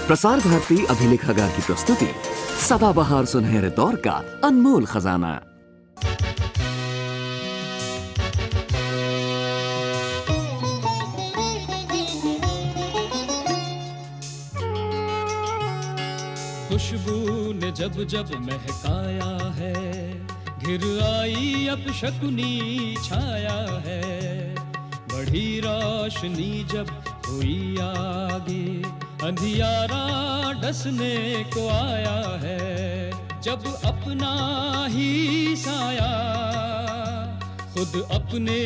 प्रसार भारती अभिलेखागार की प्रस्तुति सदाबहार सुनहरे दौर का अनमोल खजाना। खुशबू ने जब जब महकाया है, घिर आई अब शकुनी छाया है। बढ़ी रोशनी जब हुई आगे, अंधियारा डसने को आया है। जब अपना ही साया खुद अपने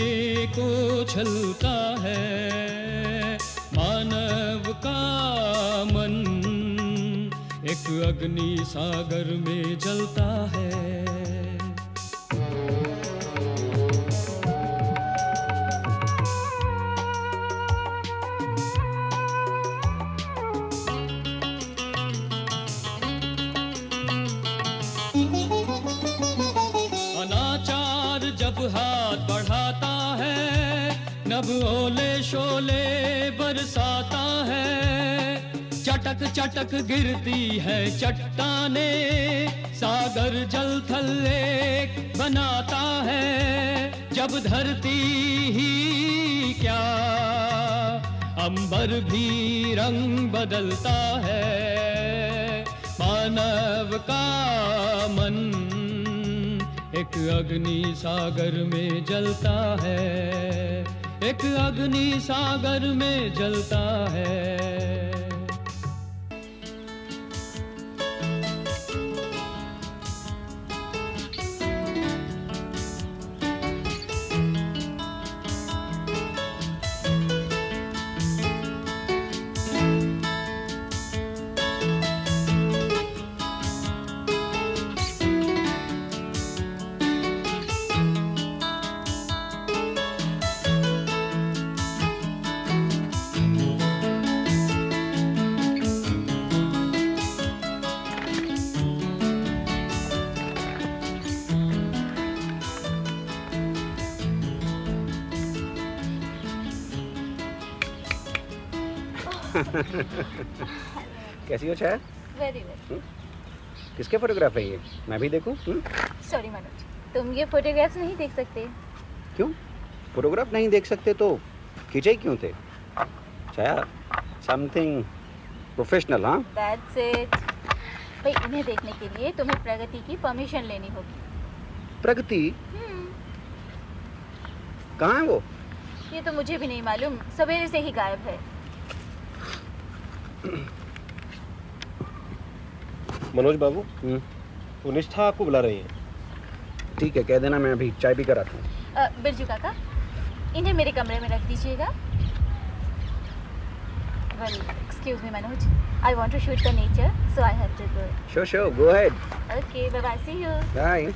को छलता है। मानव का मन एक अग्नि सागर में जलता है। अनाचार जब हाथ बढ़ाता है, नभ ओले शोले बरसाता है। चटक चटक गिरती है चट्टाने, सागर जल थल एक बनाता है। जब धरती ही क्या अंबर भी रंग बदलता है। मानव का मन एक अग्नि सागर में जलता है, एक अग्नि सागर में जलता है। कैसी हो छाया? Very well. किसके फोटोग्राफ है ये? मैं भी देखूं? सॉरी मनोज, तुम ये फोटोग्राफ्स नहीं देख सकते। क्यों? फोटोग्राफ नहीं देख सकते तो खींचे ही क्यों थे? छाया, समथिंग प्रोफेशनल। हाँ, दैट्स इट। भाई, इन्हें देखने के लिए तुम्हें प्रगति की परमिशन लेनी होगी। प्रगति? कहाँ है वो? ये तो मुझे भी नहीं मालूम, सवेरे से ही गायब है। मनोज बाबू, वो निष्ठा आपको बुला रही है। ठीक है, कह देना मैं अभी चाय पी कर आता हूँ। बिरजू काका, इन्हें मेरे कमरे में रख दीजिएगा। Well, excuse me Manoj, I want to shoot the nature, so I have to go. Sure sure, go ahead. Okay, bye bye, see you. Bye.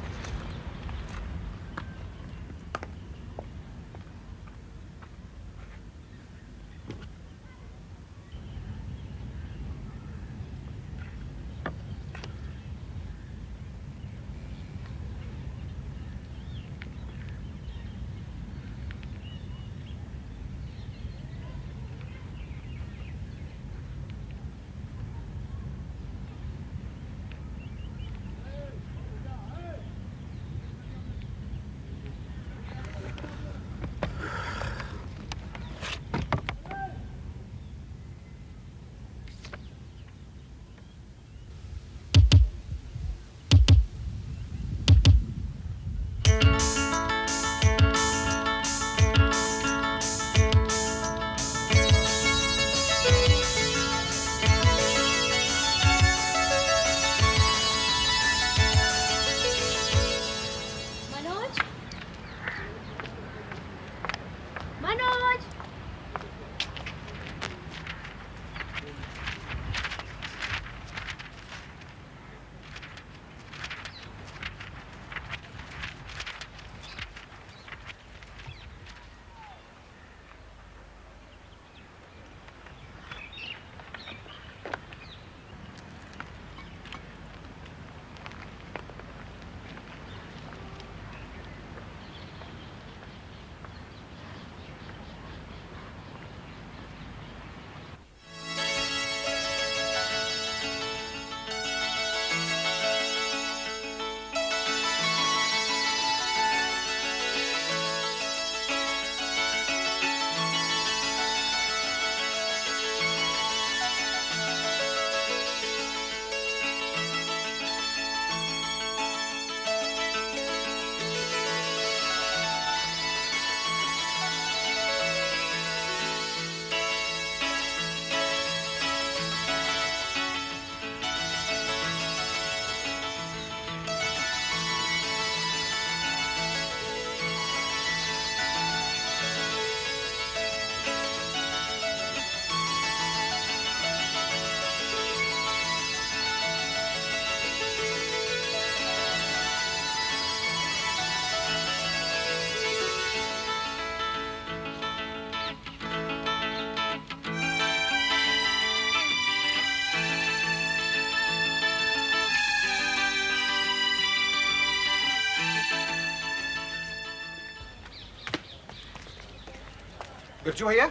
Birju भैया,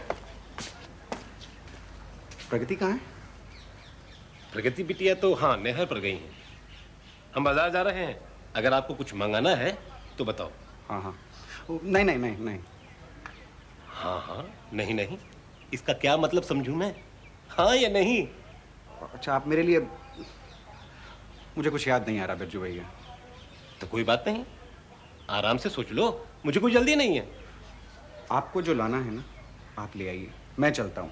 प्रगति कहाँ है? प्रगति बिटिया तो हाँ नहर पर गई हैं। हम बाजार जा रहे हैं, अगर आपको कुछ मंगाना है तो बताओ। हाँ हाँ, नहीं नहीं नहीं नहीं। हाँ हाँ नहीं नहीं, इसका क्या मतलब समझूं मैं? हाँ या नहीं? अच्छा, आप मेरे लिए, मुझे कुछ याद नहीं आ रहा बिरजू भैया। तो कोई बात नहीं, आराम से सोच लो, मुझे कोई जल्दी नहीं है। आपको जो लाना है ना, आप ले आइए, मैं चलता हूँ।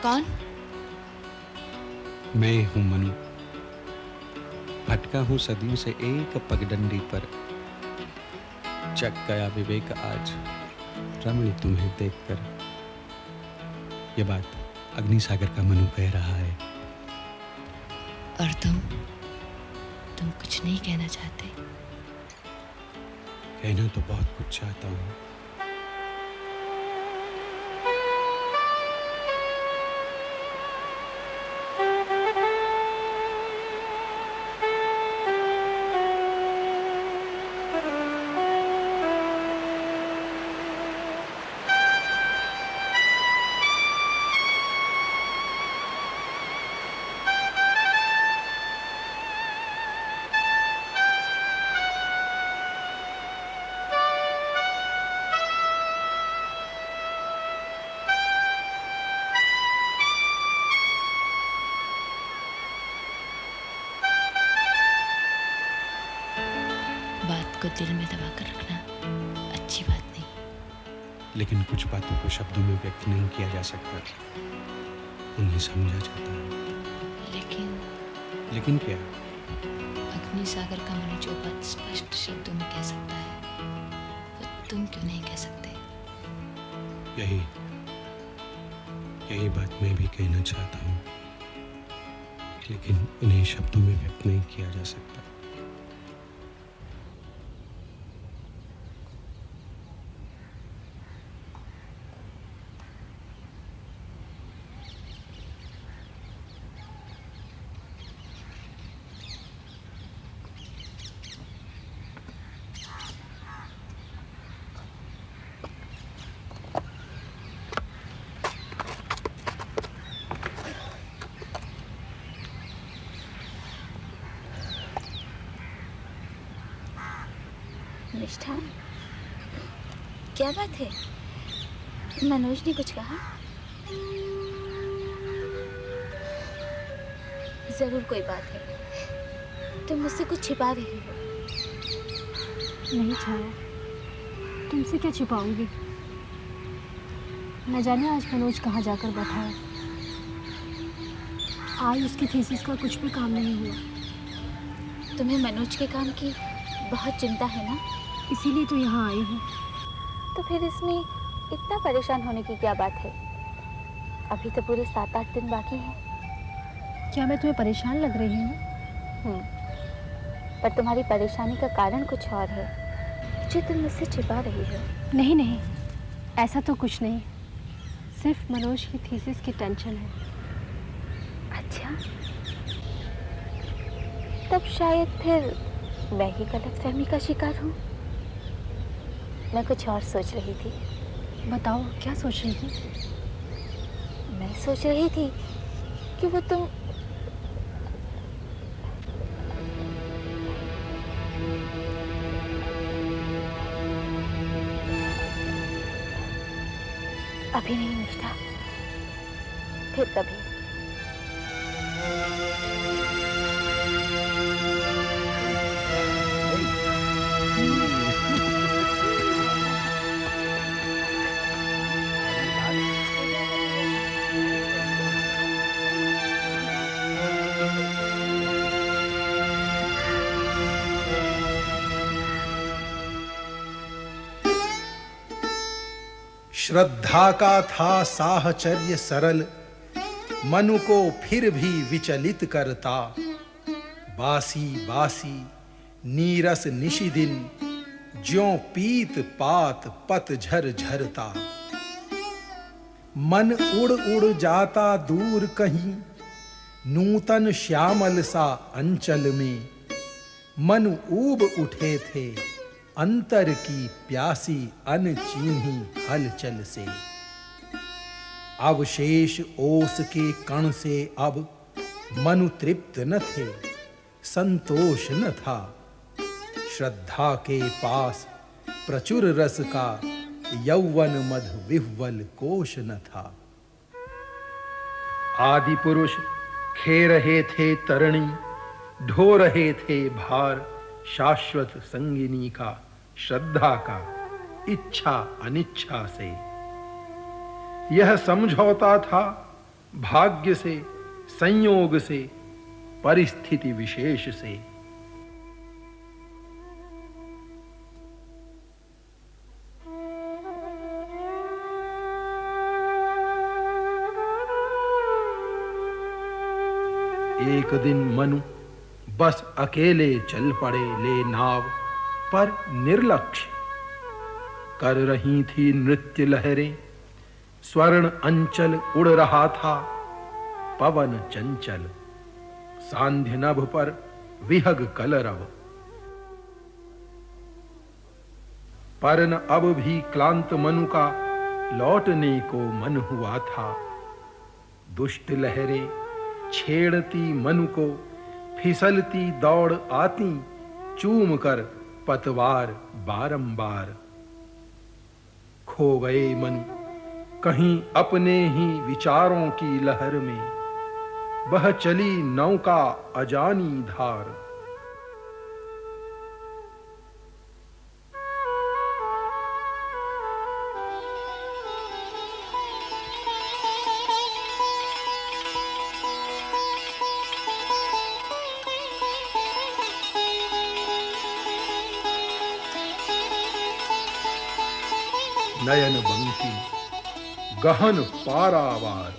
कौन? मैं हूं मनु, भटका हूं सदियों से एक पगडंडी पर। जग गया विवेक आज रमणी तुम्हें देखकर। ये बात अग्निसागर का मनु कह रहा है। और तुम कुछ नहीं कहना चाहते? कहना तो बहुत कुछ चाहता हूँ। बात को दिल में दबा कर रखना अच्छी बात नहीं। लेकिन कुछ बातों को शब्दों में व्यक्त नहीं किया जा सकता, उन्हें समझा जाता है। लेकिन क्या? अग्निसागर का मनु जो बात स्पष्ट शब्दों में कह सकता है, वो तुम क्यों नहीं कह सकते? यही बात मैं भी कहना चाहता हूँ, लेकिन इन्हें शब्दों में व्यक्त नहीं किया जा सकता। निष्ठा, क्या बात है? मनोज ने कुछ कहा? जरूर कोई बात है, तुम मुझसे कुछ छिपा रही हो। नहीं छाया, तुमसे क्या छिपाऊंगी? न जाने आज मनोज कहाँ जाकर बैठा है। आज उसकी थीसिस का कुछ भी काम नहीं हुआ। तुम्हें मनोज के काम की बहुत चिंता है ना? इसीलिए तो यहाँ आई हूँ। तो फिर इसमें इतना परेशान होने की क्या बात है? अभी तो पूरे 7-8 दिन बाकी हैं। क्या मैं तुम्हें परेशान लग रही हूँ? पर तुम्हारी परेशानी का कारण कुछ और है जो तुम मुझसे छिपा रही हो। नहीं नहीं, ऐसा तो कुछ नहीं, सिर्फ मनोज की थीसिस की टेंशन है। अच्छा, तब शायद फिर मैं ही गलतफहमी का शिकार हूँ। मैं कुछ और सोच रही थी। बताओ, क्या सोच रही थी? मैं सोच रही थी कि वो तुम अभी नहीं निष्ठा, फिर कभी। श्रद्धा का था साहचर्य सरल, मनु को फिर भी विचलित करता। बासी बासी नीरस निशिदिन, ज्यों पीत पात पतझर झरता। मन उड़ उड़ जाता दूर कहीं, नूतन श्यामल सा अंचल में। मन ऊब उठे थे अंतर की प्यासी अनचीन्ही हलचल से। अवशेष ओस के कण से अब मनु तृप्त न थे, संतोष न था। श्रद्धा के पास प्रचुर रस का यौवन मध विह्वल कोश न था। आदि पुरुष खे रहे थे तरणी, ढो रहे थे भार शाश्वत संगिनी का, श्रद्धा का, इच्छा अनिच्छा से। यह समझौता था भाग्य से, संयोग से, परिस्थिति विशेष से। एक दिन मनु बस अकेले चल पड़े ले नाव पर। निर्लक्ष्य कर रही थी नृत्य लहरें, स्वर्ण अंचल उड़ रहा था पवन चंचल। सांध्य नभ पर विहग कलरव, पर न अब भी क्लांत मनु का लौटने को मन हुआ था। दुष्ट लहरें छेड़ती मनु को, फिसलती दौड़ आती चूम कर पतवार बारंबार। खो गए मन कहीं अपने ही विचारों की लहर में, बह चली नौका अजानी धार। नयन बंकी गहन पारावार,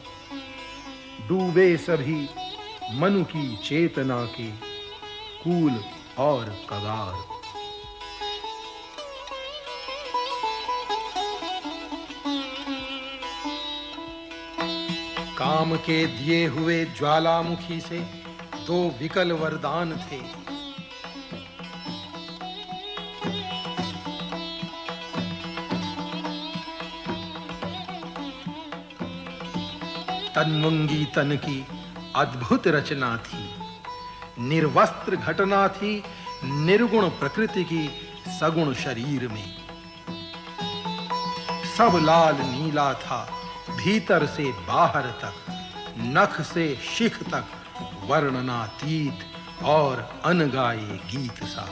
डूबे सभी मनु की चेतना के कूल और कगार। काम के दिए हुए ज्वालामुखी से दो विकल वरदान थे। तन्वंगी तन की अद्भुत रचना थी, निर्वस्त्र घटना थी निर्गुण प्रकृति की सगुण शरीर में। सब लाल नीला था भीतर से बाहर तक, नख से शिख तक वर्णनातीत और अनगाए गीत सा।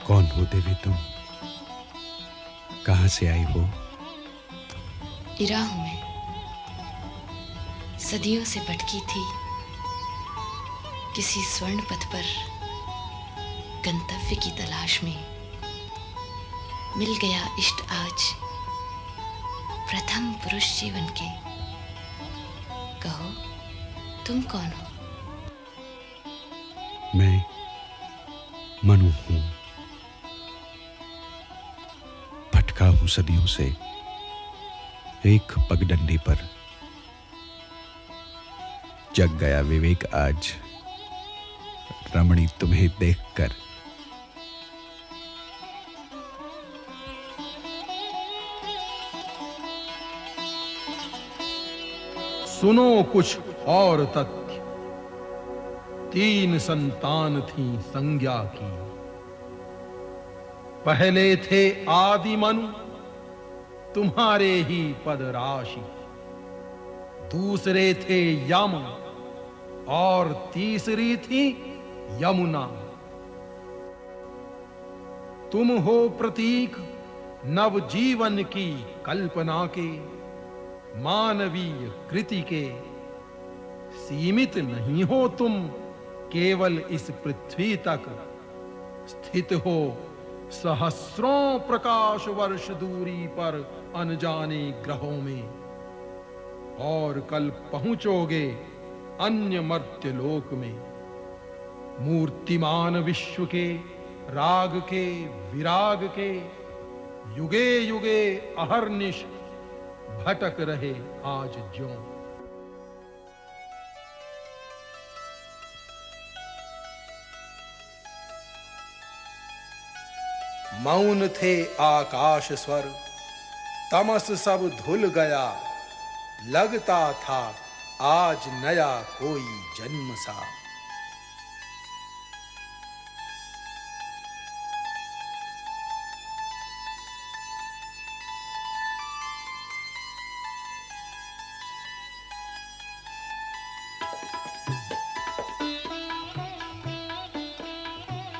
कौन हो देवी तुम? कहां से आई हो? इरा हूं मैं, सदियों से भटकी थी किसी स्वर्ण पथ पर गंतव्य की तलाश में। मिल गया इष्ट आज प्रथम पुरुष जीवन के। कहो तुम कौन हो? मैं मनु हूं, भटका हूं सदियों से एक पगडंडी पर। जग गया विवेक आज रमणी तुम्हें देखकर। सुनो कुछ और तथ्य। 3 संतान थी संज्ञा की। पहले थे आदि मनु तुम्हारे ही पद राशि, दूसरे थे यम और तीसरी थी यमुना। तुम हो प्रतीक नवजीवन की कल्पना के, मानवीय कृति के। सीमित नहीं हो तुम केवल इस पृथ्वी तक स्थित हो सहस्रों प्रकाश वर्ष दूरी पर अनजाने ग्रहों में, और कल पहुंचोगे अन्य मर्त्य लोक में। मूर्तिमान विश्व के राग के विराग के युगे युगे अहर्निश भटक रहे आज ज्यों। मौन थे आकाश स्वर, तमस सब धुल गया, लगता था आज नया कोई जन्म सा।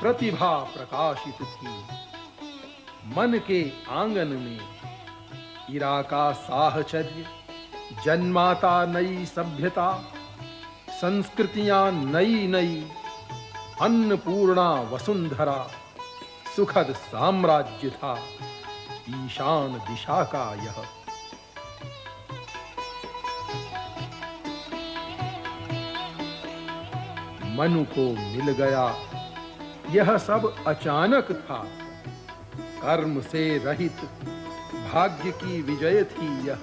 प्रतिभा प्रकाशित थी मन के आंगन में, इरा का साहचर्य, जन्माता नई सभ्यता, संस्कृतियां नई नई, अन्नपूर्णा वसुंधरा, सुखद साम्राज्य था ईशान दिशा का यह। मनु को मिल गया यह सब अचानक था, कर्म से रहित भाग्य की विजय थी यह।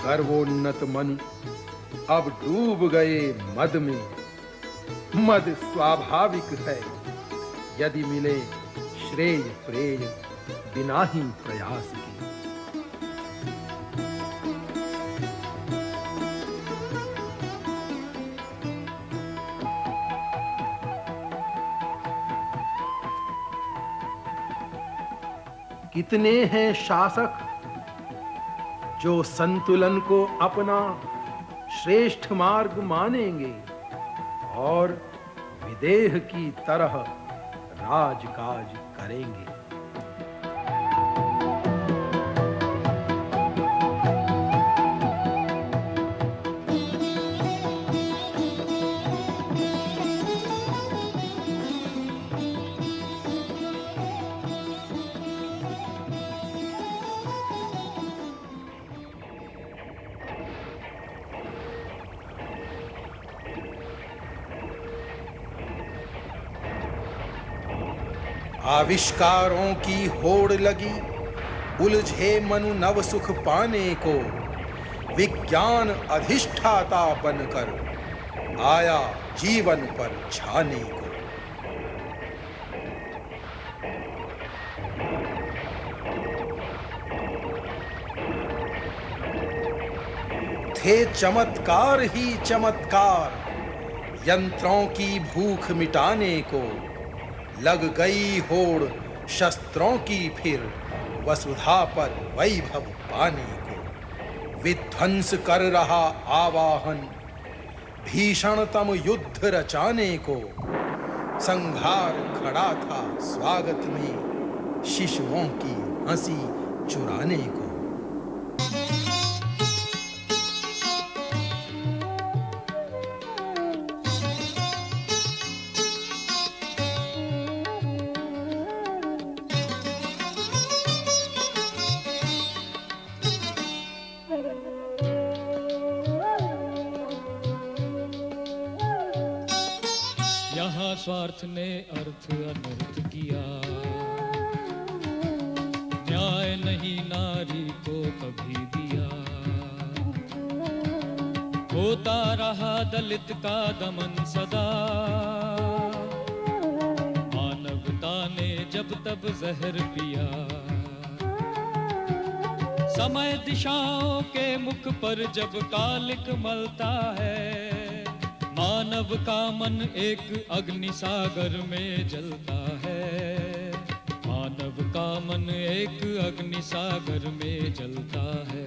गर्वोन्नत मनु अब डूब गए मद में। मद स्वाभाविक है, यदि मिले श्रेय प्रेय बिना ही प्रयास के। कितने हैं शासक जो संतुलन को अपना श्रेष्ठ मार्ग मानेंगे और विदेह की तरह राजकाज करेंगे। आविष्कारों की होड़ लगी, उलझे मनु नव सुख पाने को। विज्ञान अधिष्ठाता बनकर आया जीवन पर छाने को। थे चमत्कार ही चमत्कार, यंत्रों की भूख मिटाने को। लग गई होड़ शस्त्रों की फिर वसुधा पर वैभव पाने को। विध्वंस कर रहा आवाहन भीषणतम युद्ध रचाने को। संहार खड़ा था स्वागत में शिशुओं की हंसी चुराने को। यहाँ स्वार्थ ने अर्थ अनर्थ किया, न्याय नहीं नारी को कभी दिया। होता रहा दलित का दमन सदा, मानवता ने जब तब जहर पिया। समय दिशाओं के मुख पर जब कालिक मलता है, मानव का मन एक अग्नि सागर में जलता है। मानव का मन एक अग्नि सागर में जलता है।